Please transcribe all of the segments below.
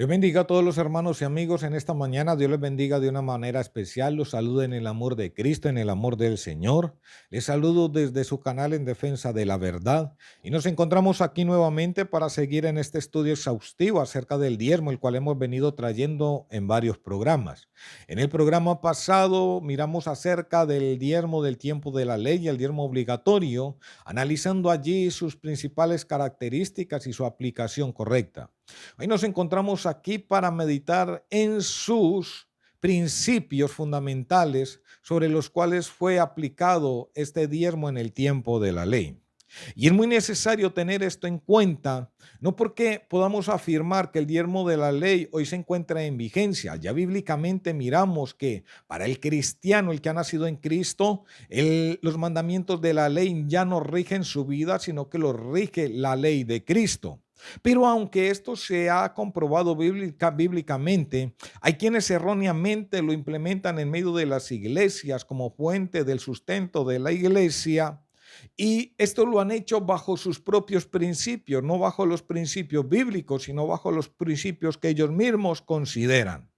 Dios bendiga a todos los hermanos y amigos en esta mañana. Dios les bendiga de una manera especial. Los saludo en el amor de Cristo, en el amor del Señor. Les saludo desde su canal en defensa de la verdad. Y nos encontramos aquí nuevamente para seguir en este estudio exhaustivo acerca del diezmo, el cual hemos venido trayendo en varios programas. En el programa pasado miramos acerca del diezmo del tiempo de la ley, el diezmo obligatorio, analizando allí sus principales características y su aplicación correcta. Hoy nos encontramos aquí para meditar en sus principios fundamentales sobre los cuales fue aplicado este diezmo en el tiempo de la ley. Y es muy necesario tener esto en cuenta, no porque podamos afirmar que el diezmo de la ley hoy se encuentra en vigencia. Ya bíblicamente miramos que para el cristiano, el que ha nacido en Cristo, los mandamientos de la ley ya no rigen su vida, sino que los rige la ley de Cristo. Pero aunque esto se ha comprobado bíblicamente, hay quienes erróneamente lo implementan en medio de las iglesias como fuente del sustento de la iglesia, y esto lo han hecho bajo sus propios principios, no bajo los principios bíblicos, sino bajo los principios que ellos mismos consideran.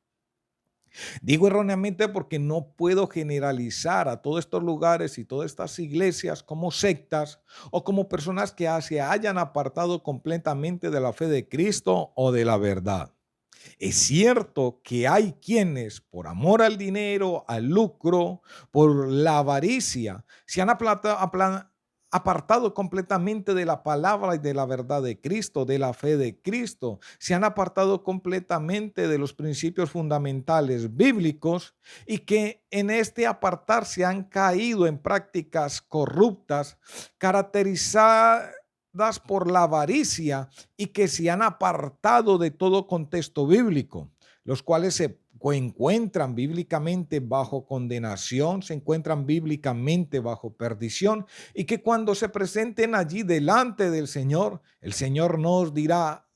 Digo erróneamente porque no puedo generalizar a todos estos lugares y todas estas iglesias como sectas o como personas que se hayan apartado completamente de la fe de Cristo o de la verdad. Es cierto que hay quienes, por amor al dinero, al lucro, por la avaricia, se han apartado completamente de la palabra y de la verdad de Cristo, de la fe de Cristo. Se han apartado completamente de los principios fundamentales bíblicos y que en este apartarse han caído en prácticas corruptas, caracterizadas por la avaricia y que se han apartado de todo contexto bíblico, los cuales se encuentran bíblicamente bajo condenación, se encuentran bíblicamente bajo perdición y que cuando se presenten allí delante del Señor, el Señor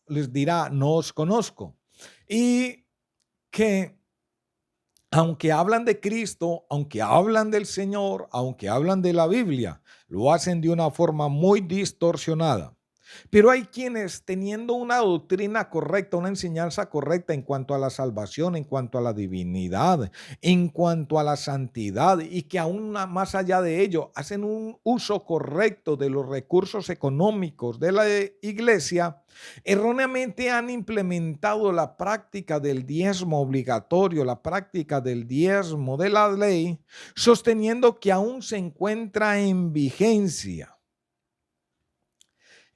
les dirá, no os conozco. Y que aunque hablan de Cristo, aunque hablan del Señor, aunque hablan de la Biblia, lo hacen de una forma muy distorsionada. Pero hay quienes teniendo una doctrina correcta, una enseñanza correcta en cuanto a la salvación, en cuanto a la divinidad, en cuanto a la santidad y que aún más allá de ello hacen un uso correcto de los recursos económicos de la iglesia, erróneamente han implementado la práctica del diezmo obligatorio, la práctica del diezmo de la ley, sosteniendo que aún se encuentra en vigencia.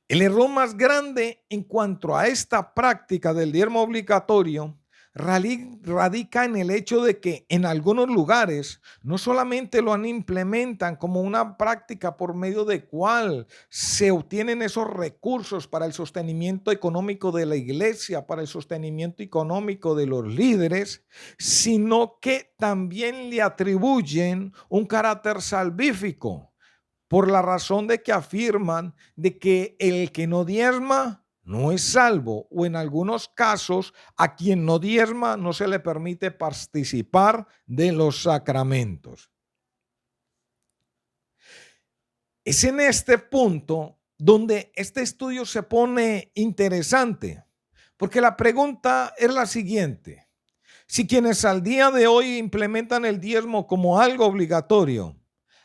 El error más grande en cuanto a esta práctica del diezmo obligatorio radica en el hecho de que en algunos lugares no solamente lo implementan como una práctica por medio de cual se obtienen esos recursos para el sostenimiento económico de la iglesia, para el sostenimiento económico de los líderes, sino que también le atribuyen un carácter salvífico por la razón de que afirman de que el que no diezma no es salvo, o en algunos casos a quien no diezma no se le permite participar de los sacramentos. Es en este punto donde este estudio se pone interesante, porque la pregunta es la siguiente: si quienes al día de hoy implementan el diezmo como algo obligatorio,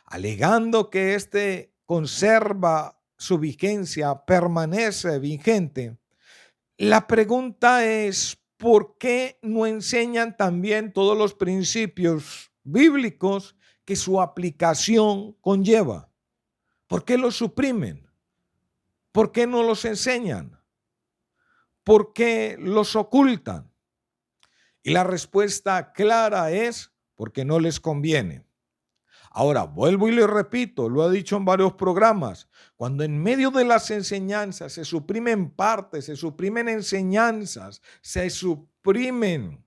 alegando que éste conserva su vigencia, permanece vigente, la pregunta es, ¿por qué no enseñan también todos los principios bíblicos que su aplicación conlleva? ¿Por qué los suprimen? ¿Por qué no los enseñan? ¿Por qué los ocultan? Y la respuesta clara es porque no les conviene. Ahora, vuelvo y le repito, lo he dicho en varios programas, cuando en medio de las enseñanzas se suprimen partes, se suprimen enseñanzas, se suprimen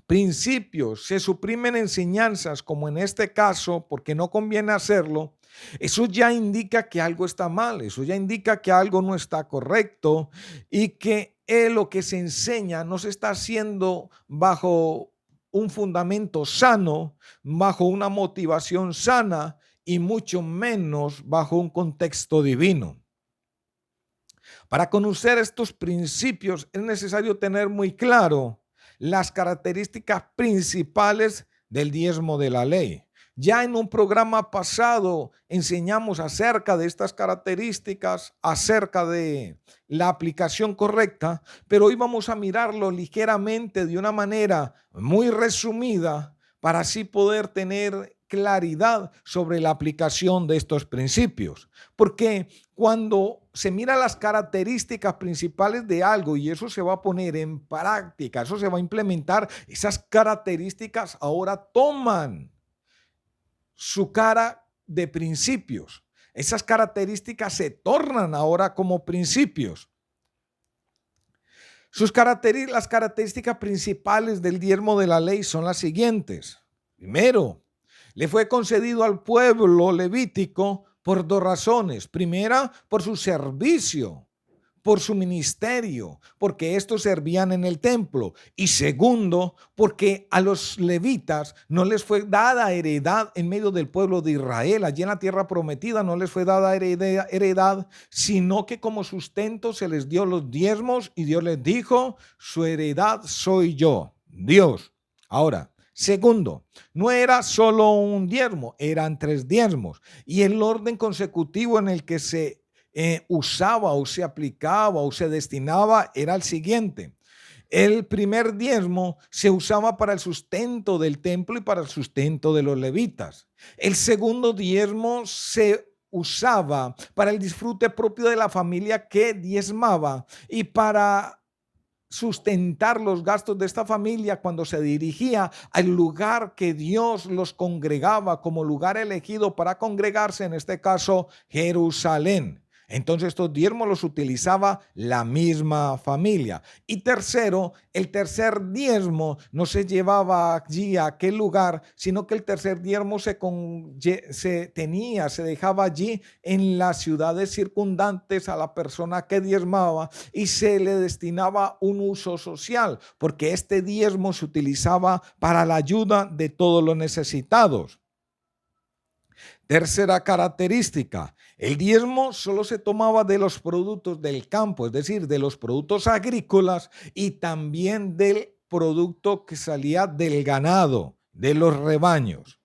principios, se suprimen enseñanzas, como en este caso, porque no conviene hacerlo, eso ya indica que algo está mal, eso ya indica que algo no está correcto y que lo que se enseña no se está haciendo bajo un fundamento sano, bajo una motivación sana y mucho menos bajo un contexto divino. Para conocer estos principios es necesario tener muy claro las características principales del diezmo de la ley. Ya en un programa pasado enseñamos acerca de estas características, acerca de la aplicación correcta, pero hoy vamos a mirarlo ligeramente de una manera muy resumida para así poder tener claridad sobre la aplicación de estos principios. Porque cuando se mira las características principales de algo y eso se va a poner en práctica, eso se va a implementar, esas características ahora toman su cara de principios. Esas características se tornan ahora como principios. Las características principales del diezmo de la ley son las siguientes. Primero, le fue concedido al pueblo levítico por dos razones. Primera, por su servicio, por su ministerio, porque estos servían en el templo. Y segundo, porque a los levitas no les fue dada heredad en medio del pueblo de Israel. Allí en la tierra prometida no les fue dada heredad, sino que como sustento se les dio los diezmos y Dios les dijo, su heredad soy yo, Dios. Ahora, segundo, no era solo un diezmo, eran 3 diezmos. Y el orden consecutivo en el que se usaba o se aplicaba o se destinaba era el siguiente. El primer diezmo se usaba para el sustento del templo y para el sustento de los levitas. El segundo diezmo se usaba para el disfrute propio de la familia que diezmaba y para sustentar los gastos de esta familia cuando se dirigía al lugar que Dios los congregaba como lugar elegido para congregarse, en este caso Jerusalén. Entonces estos diezmos los utilizaba la misma familia. Y tercero, el tercer diezmo no se llevaba allí a aquel lugar, sino que el tercer diezmo se dejaba allí en las ciudades circundantes a la persona que diezmaba y se le destinaba un uso social, porque este diezmo se utilizaba para la ayuda de todos los necesitados. Tercera característica, el diezmo solo se tomaba de los productos del campo, es decir, de los productos agrícolas y también del producto que salía del ganado, de los rebaños.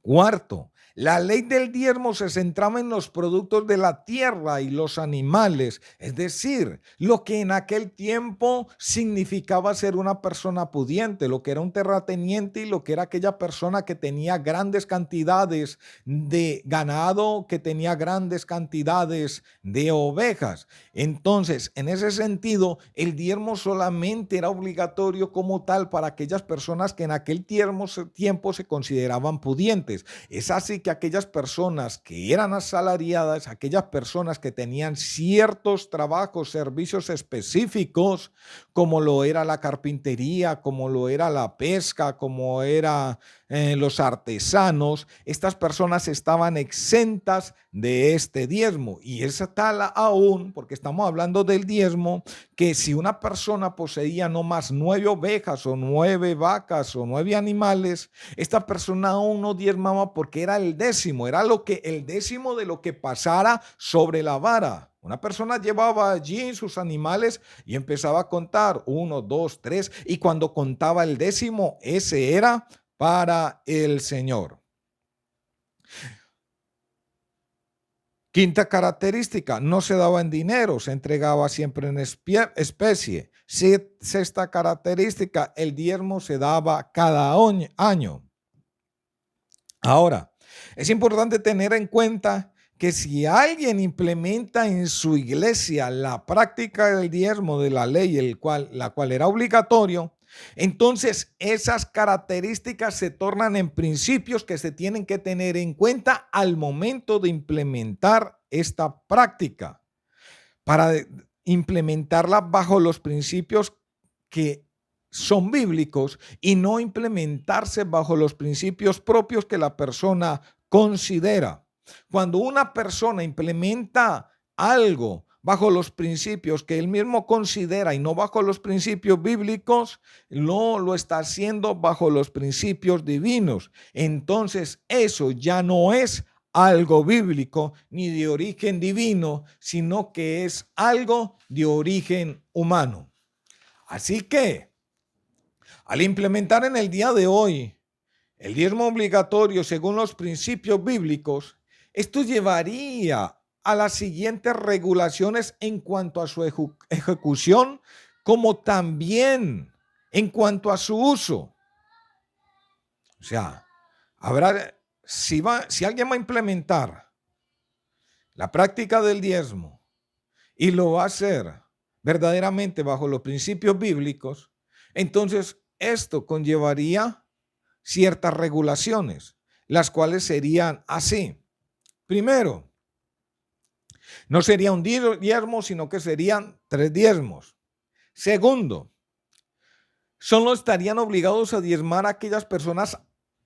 Cuarto, la ley del diezmo se centraba en los productos de la tierra y los animales, es decir, lo que en aquel tiempo significaba ser una persona pudiente, lo que era un terrateniente y lo que era aquella persona que tenía grandes cantidades de ganado, que tenía grandes cantidades de ovejas. Entonces, en ese sentido, el diezmo solamente era obligatorio como tal para aquellas personas que en aquel tiempo se consideraban pudientes. Es así que aquellas personas que eran asalariadas, aquellas personas que tenían ciertos trabajos, servicios específicos, como lo era la carpintería, como lo era la pesca, como era los artesanos, estas personas estaban exentas de este diezmo. Y es tal aún, porque estamos hablando del diezmo, que si una persona poseía no más 9 ovejas o 9 vacas o 9 animales, esta persona aún no diezmaba porque era el décimo de lo que pasara sobre la vara. Una persona llevaba allí sus animales y empezaba a contar 1, 2, 3 y cuando contaba el décimo, ese era para el Señor. Quinta característica, no se daba en dinero, se entregaba siempre en especie. Sexta característica, el diezmo se daba cada año. Ahora, es importante tener en cuenta que si alguien implementa en su iglesia la práctica del diezmo de la ley, la cual era obligatorio, entonces esas características se tornan en principios que se tienen que tener en cuenta al momento de implementar esta práctica, para implementarla bajo los principios que son bíblicos y no implementarse bajo los principios propios que la persona considera. Cuando una persona implementa algo bajo los principios que él mismo considera y no bajo los principios bíblicos, no lo está haciendo bajo los principios divinos. Entonces eso ya no es algo bíblico ni de origen divino, sino que es algo de origen humano. Así que, al implementar en el día de hoy el diezmo obligatorio según los principios bíblicos, esto llevaría a las siguientes regulaciones en cuanto a su ejecución, como también en cuanto a su uso. O sea, si alguien va a implementar la práctica del diezmo y lo va a hacer verdaderamente bajo los principios bíblicos, entonces esto conllevaría ciertas regulaciones, las cuales serían así. Primero, no sería un diezmo, sino que serían 3 diezmos. Segundo, solo estarían obligados a diezmar a aquellas personas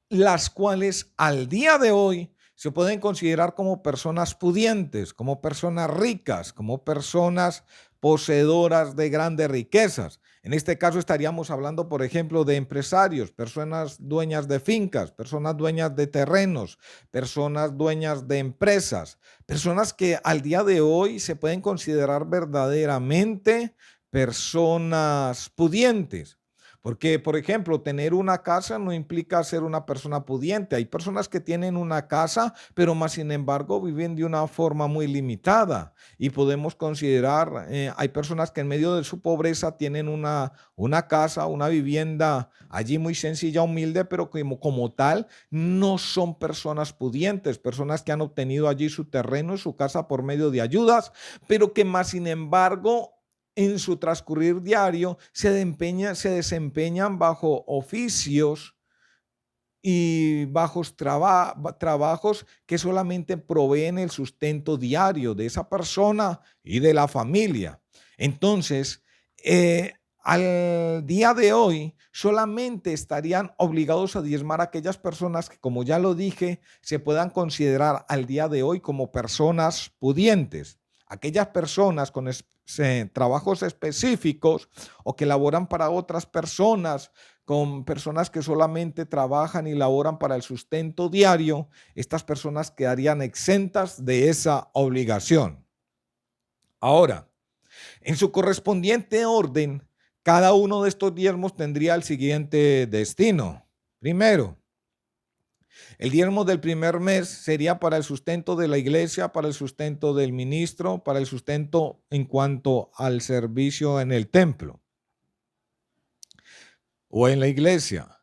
las cuales al día de hoy se pueden considerar como personas pudientes, como personas ricas, como personas poseedoras de grandes riquezas. En este caso estaríamos hablando, por ejemplo, de empresarios, personas dueñas de fincas, personas dueñas de terrenos, personas dueñas de empresas, personas que al día de hoy se pueden considerar verdaderamente personas pudientes. Porque, por ejemplo, tener una casa no implica ser una persona pudiente. Hay personas que tienen una casa, pero más sin embargo viven de una forma muy limitada. Y podemos considerar, hay personas que en medio de su pobreza tienen una casa, una vivienda allí muy sencilla, humilde, pero como tal no son personas pudientes, personas que han obtenido allí su terreno, su casa por medio de ayudas, pero que más sin embargo en su transcurrir diario se desempeñan bajo oficios y bajos trabajos que solamente proveen el sustento diario de esa persona y de la familia. Entonces, al día de hoy solamente estarían obligados a diezmar a aquellas personas que, como ya lo dije, se puedan considerar al día de hoy como personas pudientes. Aquellas personas con trabajos específicos o que laboran para otras personas, con personas que solamente trabajan y laboran para el sustento diario, estas personas quedarían exentas de esa obligación. Ahora, en su correspondiente orden, cada uno de estos diezmos tendría el siguiente destino. Primero, el diezmo del primer mes sería para el sustento de la iglesia, para el sustento del ministro, para el sustento en cuanto al servicio en el templo o en la iglesia.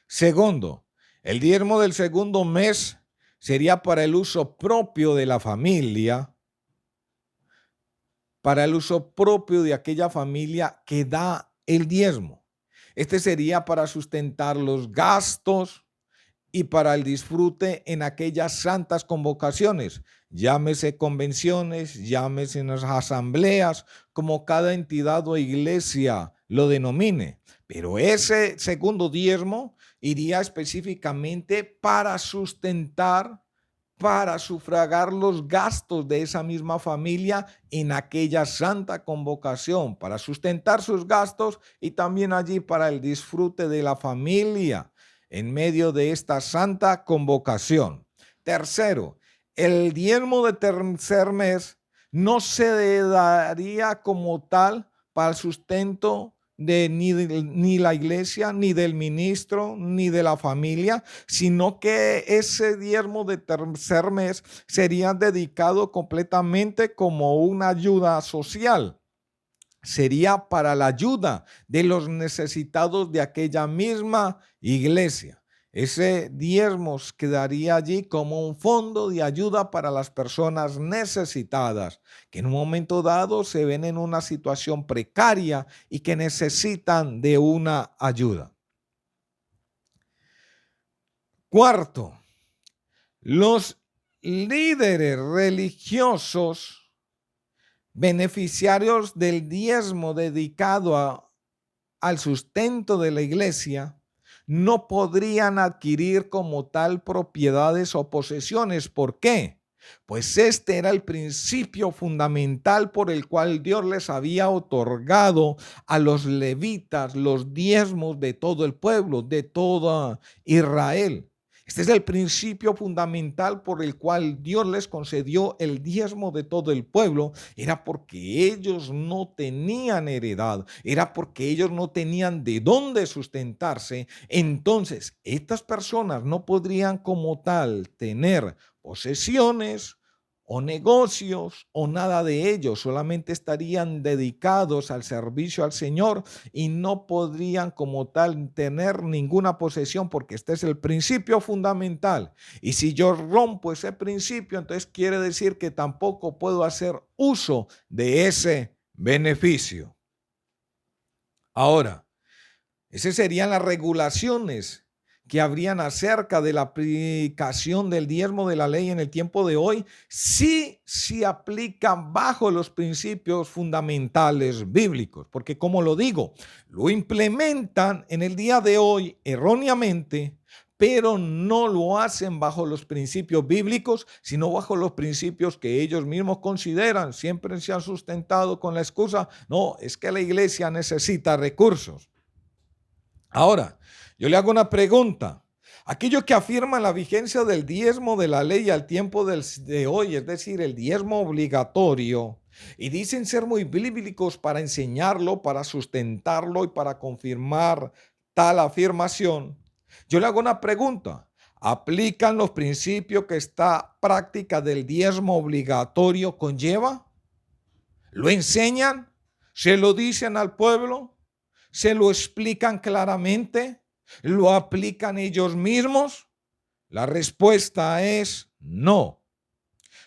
Segundo, el diezmo del segundo mes sería para el uso propio de la familia, para el uso propio de aquella familia que da el diezmo. Este sería para sustentar los gastos y para el disfrute en aquellas santas convocaciones, llámese convenciones, llámese en las asambleas, como cada entidad o iglesia lo denomine. Pero ese segundo diezmo iría específicamente para sustentar, para sufragar los gastos de esa misma familia en aquella santa convocación, para sustentar sus gastos y también allí para el disfrute de la familia en medio de esta santa convocación. Tercero, el diezmo de tercer mes no se daría como tal para el sustento de ni la iglesia, ni del ministro, ni de la familia, sino que ese diezmo de tercer mes sería dedicado completamente como una ayuda social. Sería para la ayuda de los necesitados de aquella misma iglesia. Ese diezmo quedaría allí como un fondo de ayuda para las personas necesitadas, que en un momento dado se ven en una situación precaria y que necesitan de una ayuda. Cuarto, los líderes religiosos beneficiarios del diezmo dedicado al sustento de la iglesia no podrían adquirir como tal propiedades o posesiones. ¿Por qué? Pues este era el principio fundamental por el cual Dios les había otorgado a los levitas los diezmos de todo el pueblo, de toda Israel. Este es el principio fundamental por el cual Dios les concedió el diezmo de todo el pueblo. Era porque ellos no tenían heredad, era porque ellos no tenían de dónde sustentarse. Entonces, estas personas no podrían como tal tener posesiones o negocios o nada de ello, solamente estarían dedicados al servicio al Señor y no podrían como tal tener ninguna posesión, porque este es el principio fundamental. Y si yo rompo ese principio, entonces quiere decir que tampoco puedo hacer uso de ese beneficio. Ahora, esas serían las regulaciones que habrían acerca de la aplicación del diezmo de la ley en el tiempo de hoy, sí se aplican bajo los principios fundamentales bíblicos, porque como lo digo, lo implementan en el día de hoy erróneamente, pero no lo hacen bajo los principios bíblicos, sino bajo los principios que ellos mismos consideran. Siempre se han sustentado con la excusa, no, es que la iglesia necesita recursos. Ahora, yo le hago una pregunta. Aquellos que afirman la vigencia del diezmo de la ley al tiempo de hoy, es decir, el diezmo obligatorio, y dicen ser muy bíblicos para enseñarlo, para sustentarlo y para confirmar tal afirmación, yo le hago una pregunta. ¿Aplican los principios que esta práctica del diezmo obligatorio conlleva? ¿Lo enseñan? ¿Se lo dicen al pueblo? ¿Se lo explican claramente? ¿Lo aplican ellos mismos? La respuesta es no.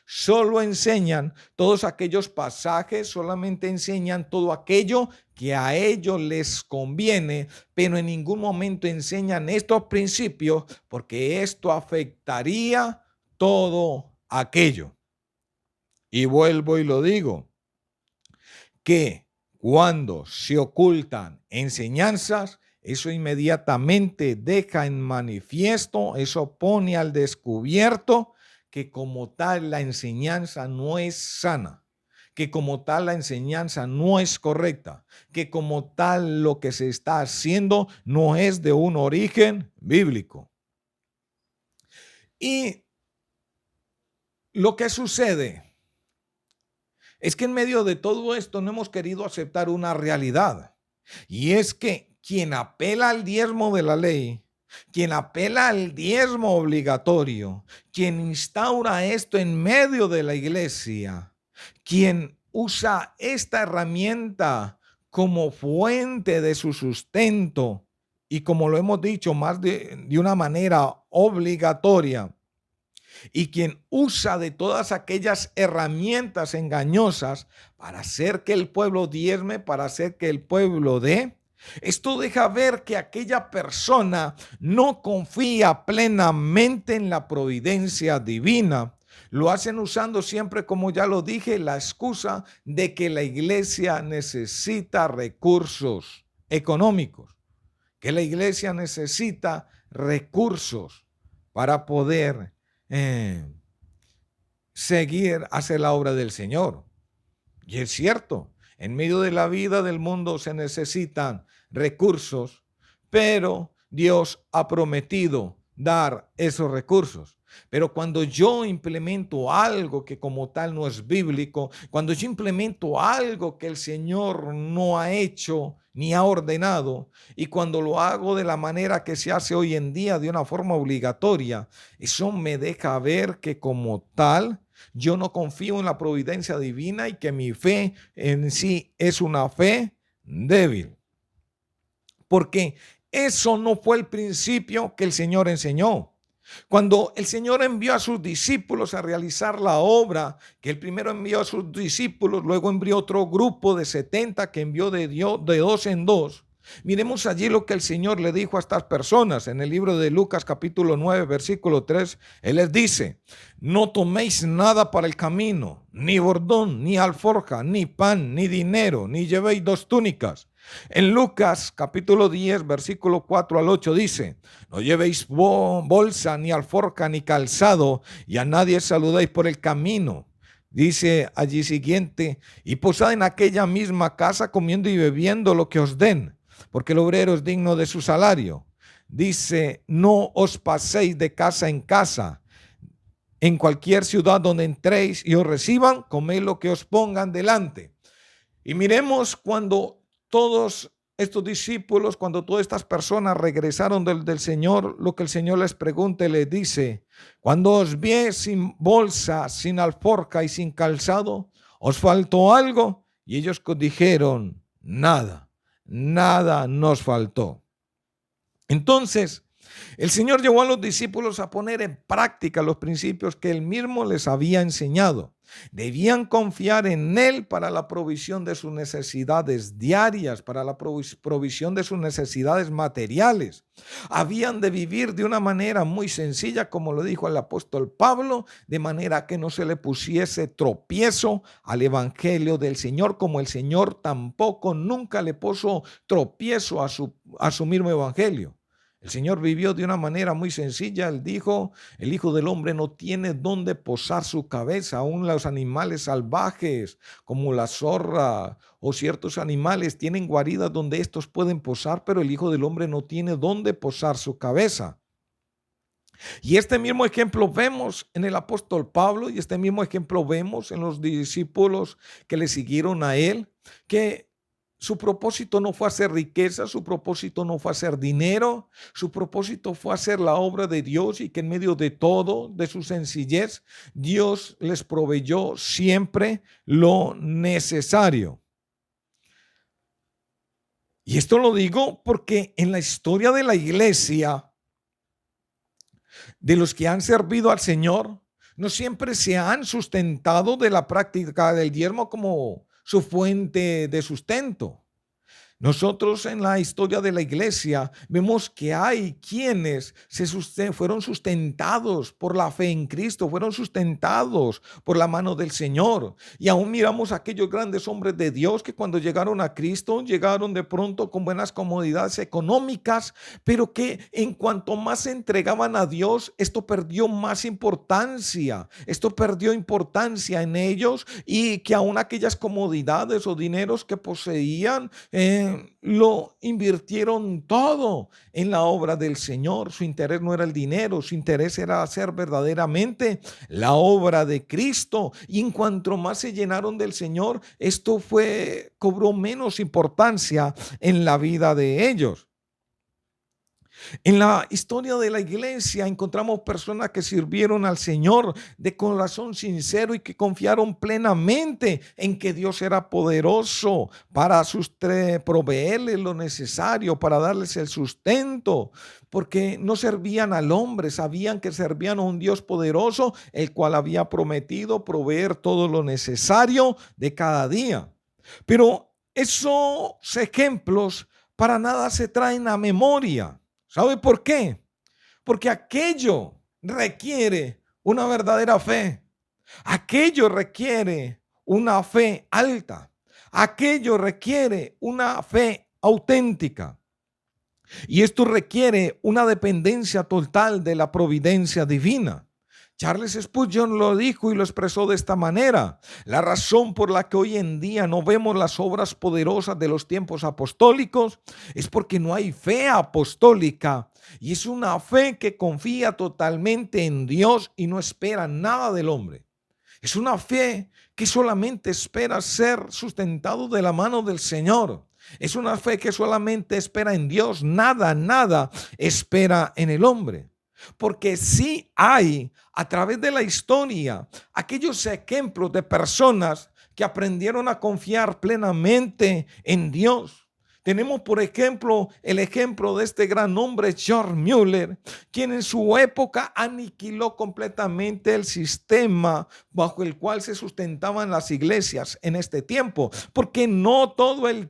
Solo enseñan todos aquellos pasajes, solamente enseñan todo aquello que a ellos les conviene, pero en ningún momento enseñan estos principios porque esto afectaría todo aquello. Y vuelvo y lo digo, que cuando se ocultan enseñanzas, eso inmediatamente deja en manifiesto, eso pone al descubierto que como tal la enseñanza no es sana, que como tal la enseñanza no es correcta, que como tal lo que se está haciendo no es de un origen bíblico. Y lo que sucede es que en medio de todo esto no hemos querido aceptar una realidad, y es que quien apela al diezmo de la ley, quien apela al diezmo obligatorio, quien instaura esto en medio de la iglesia, quien usa esta herramienta como fuente de su sustento y como lo hemos dicho más de una manera obligatoria, y quien usa de todas aquellas herramientas engañosas para hacer que el pueblo diezme, para hacer que el pueblo dé, esto deja ver que aquella persona no confía plenamente en la providencia divina. Lo hacen usando siempre, como ya lo dije, la excusa de que la iglesia necesita recursos económicos, que la iglesia necesita recursos para poder seguir hacer la obra del Señor. Y es cierto, en medio de la vida del mundo se necesitan recursos, pero Dios ha prometido dar esos recursos. Pero cuando yo implemento algo que como tal no es bíblico, cuando yo implemento algo que el Señor no ha hecho ni ha ordenado, y cuando lo hago de la manera que se hace hoy en día, de una forma obligatoria, eso me deja ver que como tal yo no confío en la providencia divina y que mi fe en sí es una fe débil. Porque eso no fue el principio que el Señor enseñó. Cuando el Señor envió a sus discípulos a realizar la obra, que el primero envió a sus discípulos, luego envió otro grupo de 70 que envió de dos en dos. Miremos allí lo que el Señor le dijo a estas personas en el libro de Lucas capítulo 9 versículo 3. Él les dice: no toméis nada para el camino, ni bordón, ni alforja, ni pan, ni dinero, ni llevéis dos túnicas. En Lucas capítulo 10 versículo 4 al 8 dice: no llevéis bolsa, ni alforja, ni calzado, y a nadie saludéis por el camino. Dice allí siguiente: y posad en aquella misma casa comiendo y bebiendo lo que os den, porque el obrero es digno de su salario. dice, no os paséis de casa en casa. En cualquier ciudad donde entréis y os reciban, comed lo que os pongan delante. Y miremos cuando todos estos discípulos, cuando todas estas personas regresaron del Señor, lo que el Señor les pregunta y les dice, cuando os vi sin bolsa, sin alforja y sin calzado, ¿os faltó algo? Y ellos dijeron, nada, nada nos faltó. Entonces, el Señor llevó a los discípulos a poner en práctica los principios que Él mismo les había enseñado. Debían confiar en Él para la provisión de sus necesidades diarias, para la provisión de sus necesidades materiales. Habían de vivir de una manera muy sencilla, como lo dijo el apóstol Pablo, de manera que no se le pusiese tropiezo al evangelio del Señor, como el Señor tampoco nunca le puso tropiezo a su mismo evangelio. El Señor vivió de una manera muy sencilla. Él dijo, el Hijo del Hombre no tiene dónde posar su cabeza. Aún los animales salvajes, como la zorra o ciertos animales, tienen guaridas donde estos pueden posar, pero el Hijo del Hombre no tiene dónde posar su cabeza. Y este mismo ejemplo vemos en el apóstol Pablo, y este mismo ejemplo vemos en los discípulos que le siguieron a él, que su propósito no fue hacer riqueza, su propósito no fue hacer dinero, su propósito fue hacer la obra de Dios, y que en medio de todo, de su sencillez, Dios les proveyó siempre lo necesario. Y esto lo digo porque en la historia de la iglesia, de los que han servido al Señor, no siempre se han sustentado de la práctica del diezmo como su fuente de sustento. Nosotros en la historia de la iglesia vemos que hay quienes fueron sustentados por la fe en Cristo, fueron sustentados por la mano del Señor. Y aún miramos a aquellos grandes hombres de Dios que cuando llegaron a Cristo, llegaron de pronto con buenas comodidades económicas, pero que en cuanto más se entregaban a Dios, esto perdió más importancia. Esto perdió importancia en ellos, y que aún aquellas comodidades o dineros que poseían, lo invirtieron todo en la obra del Señor. Su interés no era el dinero, su interés era hacer verdaderamente la obra de Cristo. Y en cuanto más se llenaron del Señor, esto cobró menos importancia en la vida de ellos. En la historia de la iglesia encontramos personas que sirvieron al Señor de corazón sincero y que confiaron plenamente en que Dios era poderoso para proveerles lo necesario, para darles el sustento, porque no servían al hombre, sabían que servían a un Dios poderoso, el cual había prometido proveer todo lo necesario de cada día. Pero esos ejemplos para nada se traen a memoria. ¿Sabe por qué? Porque aquello requiere una verdadera fe. Aquello requiere una fe alta. Aquello requiere una fe auténtica. Y esto requiere una dependencia total de la providencia divina. Charles Spurgeon lo dijo y lo expresó de esta manera: la razón por la que hoy en día no vemos las obras poderosas de los tiempos apostólicos es porque no hay fe apostólica, y es una fe que confía totalmente en Dios y no espera nada del hombre. Es una fe que solamente espera ser sustentado de la mano del Señor. Es una fe que solamente espera en Dios, nada espera en el hombre. Porque sí hay a través de la historia aquellos ejemplos de personas que aprendieron a confiar plenamente en Dios. Tenemos, por ejemplo, el ejemplo de este gran hombre, George Mueller, quien en su época aniquiló completamente el sistema bajo el cual se sustentaban las iglesias en este tiempo, porque no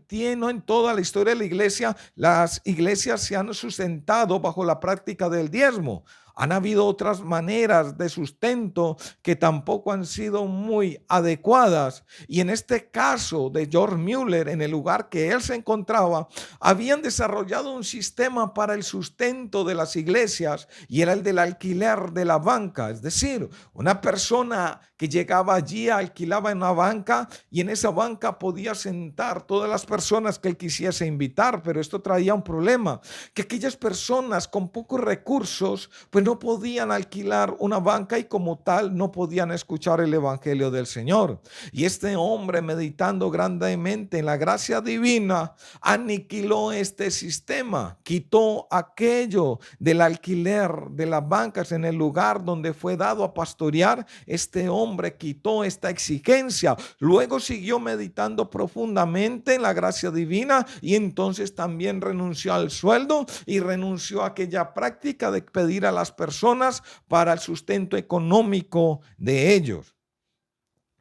en toda la historia de la iglesia, las iglesias se han sustentado bajo la práctica del diezmo. Han habido otras maneras de sustento que tampoco han sido muy adecuadas. Y en este caso de George Mueller, en el lugar que él se encontraba, habían desarrollado un sistema para el sustento de las iglesias y era el del alquiler de la banca. Es decir, una persona que llegaba allí alquilaba en una banca y en esa banca podía sentar todas las personas que él quisiese invitar, pero esto traía un problema, que aquellas personas con pocos recursos pues no podían alquilar una banca y como tal no podían escuchar el evangelio del Señor. Y este hombre, meditando grandemente en la gracia divina, aniquiló este sistema, quitó aquello del alquiler de las bancas en el lugar donde fue dado a pastorear. Este hombre quitó esta exigencia, luego siguió meditando profundamente en la gracia divina y entonces también renunció al sueldo y renunció a aquella práctica de pedir a las personas para el sustento económico de ellos.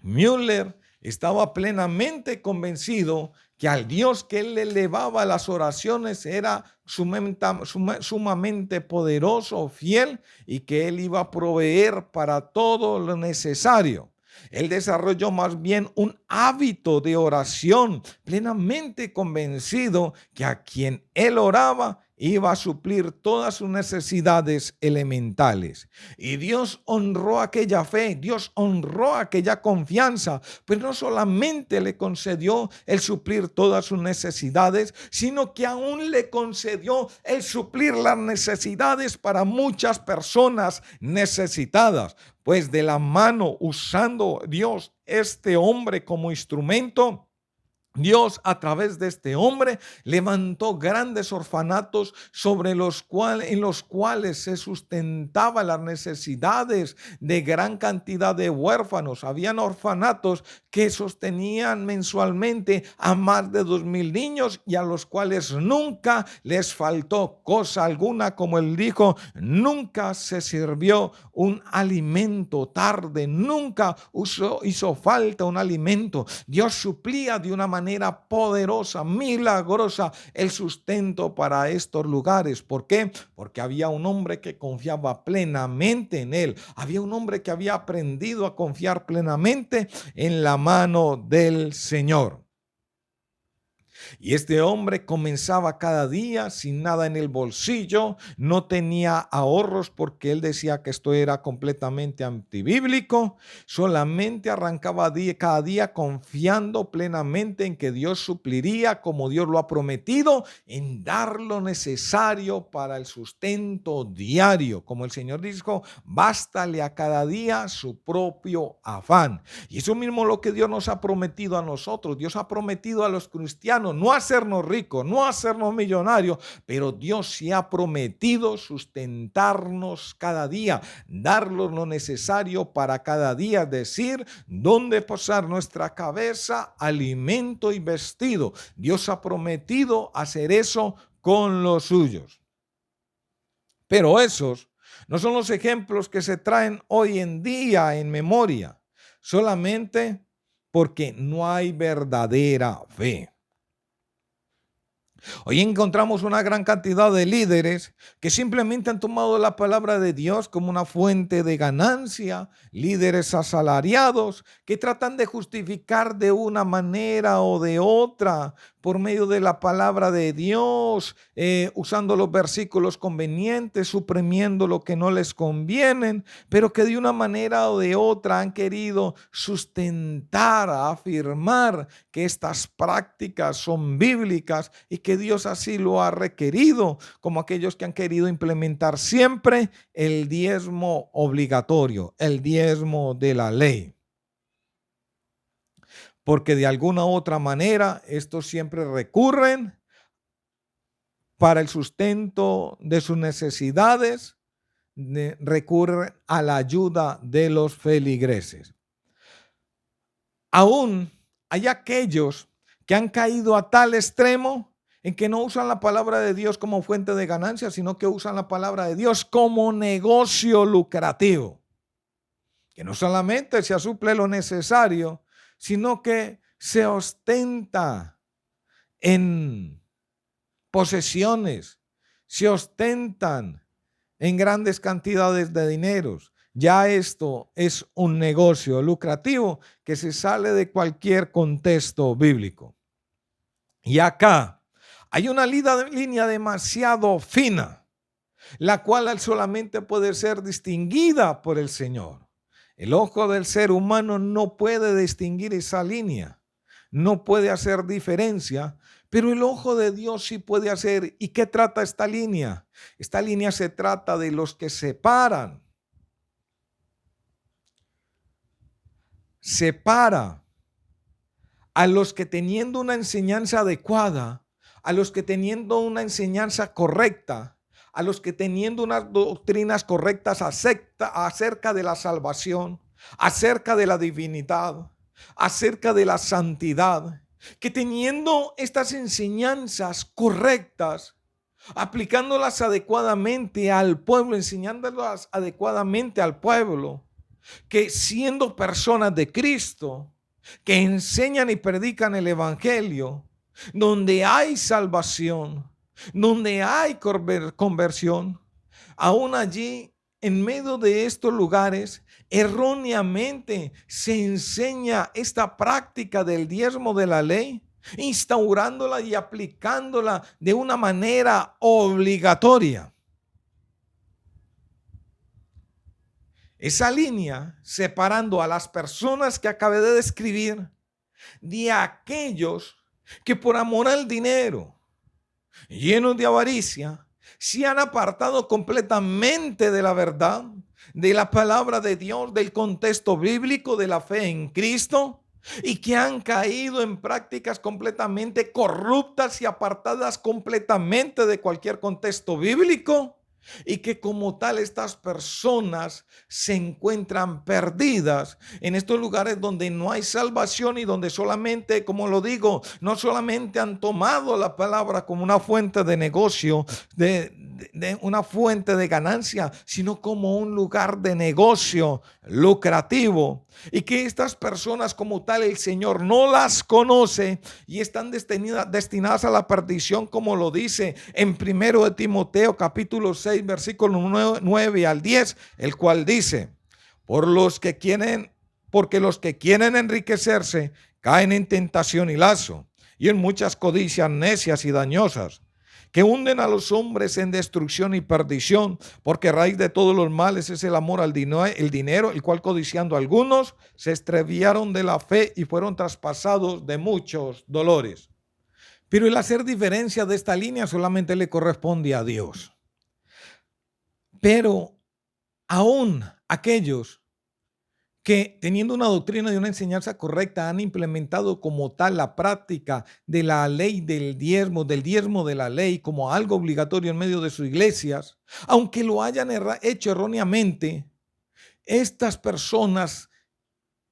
Müller estaba plenamente convencido que al Dios que él elevaba las oraciones era sumamente poderoso, fiel y que él iba a proveer para todo lo necesario. Él desarrolló más bien un hábito de oración, plenamente convencido que a quien él oraba iba a suplir todas sus necesidades elementales. Y Dios honró aquella fe, Dios honró aquella confianza, pues no solamente le concedió el suplir todas sus necesidades, sino que aún le concedió el suplir las necesidades para muchas personas necesitadas. Pues de la mano, usando Dios este hombre como instrumento, Dios a través de este hombre levantó grandes orfanatos en los cuales se sustentaban las necesidades de gran cantidad de huérfanos. Habían orfanatos que sostenían mensualmente a más de 2,000 niños y a los cuales nunca les faltó cosa alguna, como él dijo, nunca se sirvió un alimento tarde, nunca hizo falta un alimento. Dios suplía de una manera poderosa, milagrosa, el sustento para estos lugares. ¿Por qué? Porque había un hombre que confiaba plenamente en él. Había un hombre que había aprendido a confiar plenamente en la mano del Señor. Y este hombre comenzaba cada día sin nada en el bolsillo, no tenía ahorros porque él decía que esto era completamente antibíblico, solamente arrancaba cada día confiando plenamente en que Dios supliría como Dios lo ha prometido, en dar lo necesario para el sustento diario. Como el Señor dijo, bástale a cada día su propio afán. Y eso mismo lo que Dios nos ha prometido a nosotros. Dios ha prometido a los cristianos no hacernos ricos, no hacernos millonarios, pero Dios sí ha prometido sustentarnos cada día, darnos lo necesario para cada día, es decir, dónde posar nuestra cabeza, alimento y vestido. Dios ha prometido hacer eso con los suyos. Pero esos no son los ejemplos que se traen hoy en día en memoria, solamente porque no hay verdadera fe. Hoy encontramos una gran cantidad de líderes que simplemente han tomado la palabra de Dios como una fuente de ganancia, líderes asalariados que tratan de justificar de una manera o de otra por medio de la palabra de Dios, usando los versículos convenientes, suprimiendo lo que no les conviene, pero que de una manera o de otra han querido sustentar, afirmar que estas prácticas son bíblicas y que Dios así lo ha requerido, como aquellos que han querido implementar siempre el diezmo obligatorio, el diezmo de la ley. Porque de alguna u otra manera estos siempre recurren para el sustento de sus necesidades, recurren a la ayuda de los feligreses. Aún hay aquellos que han caído a tal extremo en que no usan la palabra de Dios como fuente de ganancia, sino que usan la palabra de Dios como negocio lucrativo. Que no solamente se suple lo necesario, sino que se ostenta en posesiones, se ostentan en grandes cantidades de dineros. Ya esto es un negocio lucrativo que se sale de cualquier contexto bíblico. Y acá hay una línea demasiado fina, la cual solamente puede ser distinguida por el Señor. El ojo del ser humano no puede distinguir esa línea, no puede hacer diferencia, pero el ojo de Dios sí puede hacer. ¿Y qué trata esta línea? Esta línea se trata de los que separa a los que teniendo una enseñanza adecuada, a los que teniendo una enseñanza correcta, a los que teniendo unas doctrinas correctas acerca de la salvación, acerca de la divinidad, acerca de la santidad, que teniendo estas enseñanzas correctas, aplicándolas adecuadamente al pueblo, enseñándolas adecuadamente al pueblo, que siendo personas de Cristo, que enseñan y predican el evangelio, donde hay salvación, donde hay conversión, aún allí en medio de estos lugares erróneamente se enseña esta práctica del diezmo de la ley, instaurándola y aplicándola de una manera obligatoria. Esa línea separando a las personas que acabé de describir de aquellos que por amor al dinero, llenos de avaricia, se han apartado completamente de la verdad, de la palabra de Dios, del contexto bíblico de la fe en Cristo, y que han caído en prácticas completamente corruptas y apartadas completamente de cualquier contexto bíblico. Y que como tal estas personas se encuentran perdidas en estos lugares donde no hay salvación y donde solamente, como lo digo, no solamente han tomado la palabra como una fuente de negocio, de una fuente de ganancia, sino como un lugar de negocio lucrativo. Y que estas personas como tal el Señor no las conoce y están destinadas a la perdición, como lo dice en 1 de Timoteo capítulo 6 versículo 9 al 10, el cual dice: porque los que quieren enriquecerse caen en tentación y lazo y en muchas codicias necias y dañosas, que hunden a los hombres en destrucción y perdición, porque raíz de todos los males es el amor al dinero, el cual codiciando algunos se extraviaron de la fe y fueron traspasados de muchos dolores. Pero el hacer diferencia de esta línea solamente le corresponde a Dios. Pero aún aquellos que teniendo una doctrina y una enseñanza correcta han implementado como tal la práctica de la ley del diezmo de la ley como algo obligatorio en medio de sus iglesias, aunque lo hayan hecho erróneamente, estas personas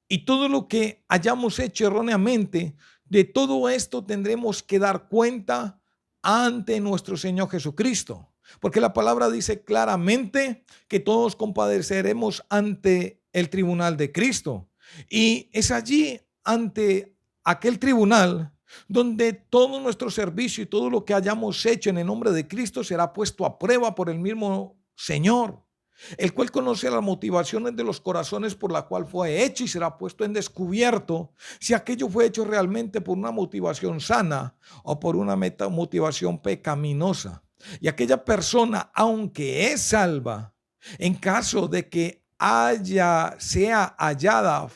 y todo lo que hayamos hecho erróneamente, de todo esto tendremos que dar cuenta ante nuestro Señor Jesucristo. Porque la palabra dice claramente que todos compadeceremos ante el tribunal de Cristo. Y es allí, ante aquel tribunal, donde todo nuestro servicio y todo lo que hayamos hecho en el nombre de Cristo será puesto a prueba por el mismo Señor, el cual conoce las motivaciones de los corazones por la cual fue hecho, y será puesto en descubierto si aquello fue hecho realmente por una motivación sana o por una motivación pecaminosa. Y aquella persona, aunque es salva, en caso de que sea hallada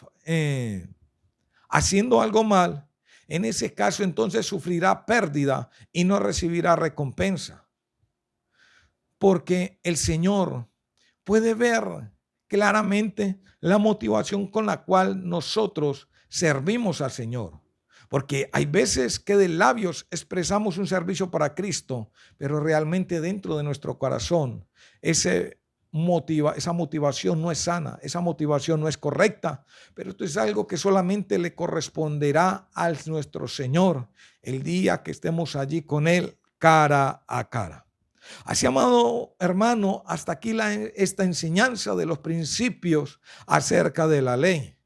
haciendo algo mal, en ese caso entonces sufrirá pérdida y no recibirá recompensa. Porque el Señor puede ver claramente la motivación con la cual nosotros servimos al Señor. Porque hay veces que de labios expresamos un servicio para Cristo, pero realmente dentro de nuestro corazón esa motivación no es sana, esa motivación no es correcta. Pero esto es algo que solamente le corresponderá a nuestro Señor el día que estemos allí con Él cara a cara. Así, amado hermano, hasta aquí esta enseñanza de los principios acerca de la ley.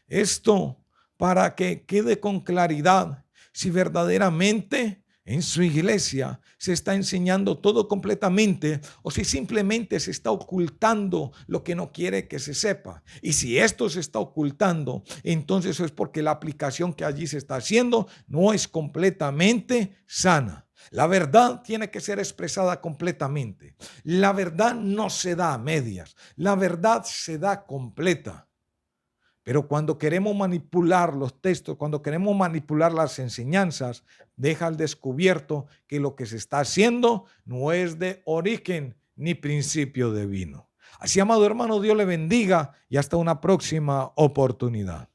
Esto para que quede con claridad si verdaderamente en su iglesia se está enseñando todo completamente o si simplemente se está ocultando lo que no quiere que se sepa. Y si esto se está ocultando, entonces eso es porque la aplicación que allí se está haciendo no es completamente sana. La verdad tiene que ser expresada completamente. La verdad no se da a medias. La verdad se da completa. Pero cuando queremos manipular los textos, cuando queremos manipular las enseñanzas, deja al descubierto que lo que se está haciendo no es de origen ni principio divino. Así, amado hermano, Dios le bendiga y hasta una próxima oportunidad.